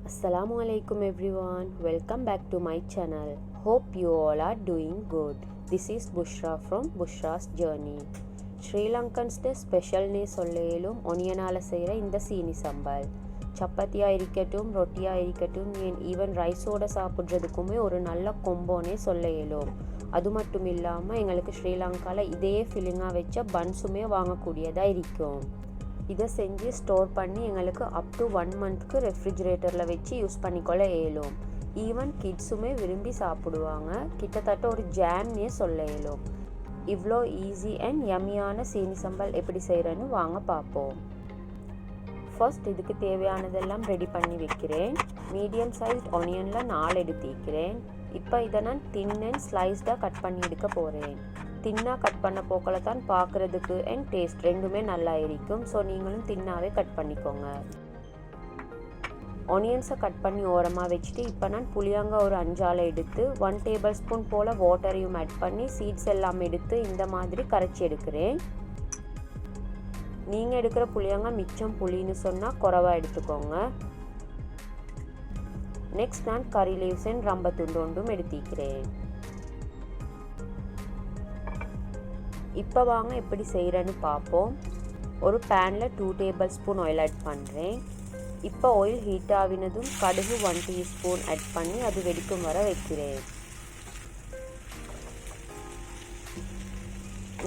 Assalamualaikum everyone, welcome back to my channel. Hope you all are doing good. This is Bushra from Bushra's Journey. Sri Lankans special நே சொல்லேலும் ஒனியனால் செய்கிற இந்த சீனி சம்பால் சப்பாத்தியாக இருக்கட்டும் ரொட்டியாக இருக்கட்டும் even ரைஸோடு சாப்பிட்றதுக்குமே ஒரு நல்ல கொம்போனே சொல்ல இயலும். அது மட்டும் இல்லாமல் எங்களுக்கு ஸ்ரீலங்காவில் இதே ஃபில்லிங்காக வச்ச பன்ஸுமே வாங்கக்கூடியதாக இருக்கும். இதை செஞ்சு ஸ்டோர் பண்ணி எங்களுக்கு அப் டு 1 மந்த்க்கு ரெஃப்ரிஜிரேட்டரில் வச்சு யூஸ் பண்ணிக்கொள்ள இயலும். ஈவன் கிட்ஸுமே விரும்பி சாப்பிடுவாங்க. கிட்டத்தட்ட ஒரு ஜாம்னே சொல்ல இயலும். இவ்வளோ ஈஸி அண்ட் யம்மியான சீனி சம்பல் எப்படி செய்கிறேன்னு வாங்க பார்ப்போம். ஃபர்ஸ்ட் இதுக்கு தேவையானதெல்லாம் ரெடி பண்ணி வைக்கிறேன். மீடியம் சைஸ் ஆனியனில் 4 எடுத்திக்கிறேன். இப்போ இதை நான் தின் அண்ட் ஸ்லைஸ்டாக கட் பண்ணி எடுக்க போகிறேன். தின்னாக கட் பண்ண போக்கில் தான் பார்க்குறதுக்கு அண்ட் டேஸ்ட் ரெண்டுமே நல்லா இருக்கும். ஸோ நீங்களும் தின்னாகவே கட் பண்ணிக்கோங்க. ஆனியன்ஸை கட் பண்ணி ஓரமாக வச்சுட்டு இப்போ நான் புளியாங்காய் ஒரு 5 எடுத்து 1 டேபிள் ஸ்பூன் போல் வாட்டரையும் ஆட் பண்ணி சீட்ஸ் எல்லாம் எடுத்து இந்த மாதிரி கரைச்சி எடுக்கிறேன். நீங்கள் எடுக்கிற புளியாங்காய் மிச்சம் புளின்னு சொன்னால் குறைவாக எடுத்துக்கோங்க. நெக்ஸ்ட் நான் கறி லீவ்ஸ் அண்ட் ரம்ப துண்டு ஒன்றும் எடுத்திக்கிறேன். இப்போ வாங்க எப்படி செய்கிறேன்னு பார்ப்போம். ஒரு பேனில் 2 டேபிள் ஸ்பூன் ஆயில் ஆட் பண்ணுறேன். இப்போ ஆயில் ஹீட் ஆகினதும் கடுகு 1 டீஸ்பூன் ஆட் பண்ணி அது வெடிக்கும் வர வைக்கிறேன்.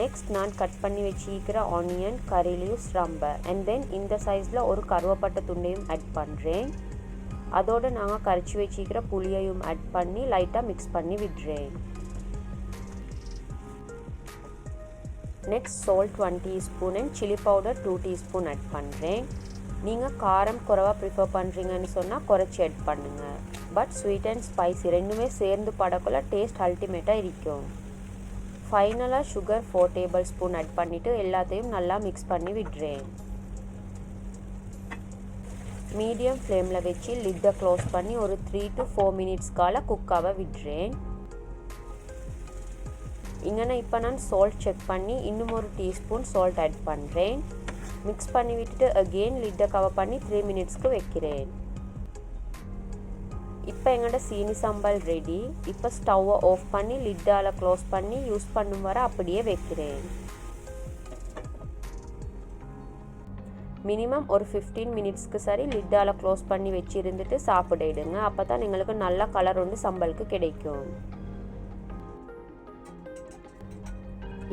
நெக்ஸ்ட் நான் கட் பண்ணி வச்சிருக்கிற ஆனியன், கறி லீவ்ஸ், ரம்ப அண்ட் தென் இந்த சைஸில் ஒரு கருவேப்பட்டை துண்டையும் ஆட் பண்ணுறேன். அதோடு நாங்கள் கரைச்சி வச்சிருக்கிற புளியையும் ஆட் பண்ணி லைட்டாக மிக்ஸ் பண்ணி விடுறேன். Next salt 1 teaspoon and chilli powder 2 teaspoon add பண்ணுறேன். நீங்கள் காரம் குறைவாக ப்ரிஃபர் பண்ணுறீங்கன்னு சொன்னால் குறைச்சி ஆட் பண்ணுங்கள். பட் ஸ்வீட் அண்ட் ஸ்பைசி ரெண்டுமே சேர்ந்து படக்குள்ள டேஸ்ட் அல்டிமேட்டாக இருக்கும். ஃபைனலாக சுகர் 4 டேபிள் ஸ்பூன் ஆட் பண்ணிவிட்டு எல்லாத்தையும் நல்லா மிக்ஸ் பண்ணி விடுறேன். மீடியம் ஃப்ளேமில் வச்சு லிட்டை க்ளோஸ் பண்ணி ஒரு 3 to 4 மினிட்ஸ்க்கால குக்காக விடுறேன். இங்கே இப்போ நான் சால்ட் செக் பண்ணி இன்னும் ஒரு டீஸ்பூன் சால்ட் ஆட் பண்ணுறேன். மிக்ஸ் பண்ணி விட்டுட்டு அகெயின் லிட்டை கவர் பண்ணி 3 மினிட்ஸ்க்கு வைக்கிறேன். இப்போ எங்களோட சீனி சம்பல் ரெடி. இப்போ ஸ்டவ்வை ஆஃப் பண்ணி லிட்டால் க்ளோஸ் பண்ணி யூஸ் பண்ணும் வர அப்படியே வைக்கிறேன். மினிமம் ஒரு 15 மினிட்ஸ்க்கு சரி லிட்டால் க்ளோஸ் பண்ணி வச்சுருந்துட்டு சாப்பிடுங்க. அப்போ தான் எங்களுக்கு நல்ல கலர் ஒன்று சம்பலுக்கு கிடைக்கும்.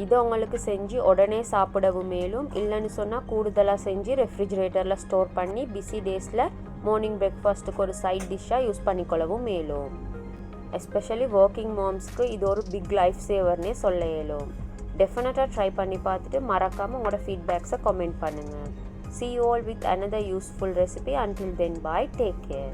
இதை உங்களுக்கு செஞ்சு உடனே சாப்பிடவும் மேலும், இல்லைன்னு சொன்னால் கூடுதலாக செஞ்சு ரெஃப்ரிஜிரேட்டரில் ஸ்டோர் பண்ணி பிஸி டேஸில் மார்னிங் பிரேக்ஃபாஸ்ட்டுக்கு ஒரு சைட் டிஷ்ஷாக யூஸ் பண்ணிக்கொள்ளவும் மேலும். எஸ்பெஷலி ஒர்க்கிங் மாம்ஸ்க்கு இது ஒரு பிக் லைஃப் சேவர்னே சொல்ல இயலும். டெஃபினட்டாக ட்ரை பண்ணி பார்த்துட்டு மறக்காமல் உங்களோட ஃபீட்பேக்ஸை கமெண்ட் பண்ணுங்கள். See you all with another useful recipe. Until then, bye. Take care.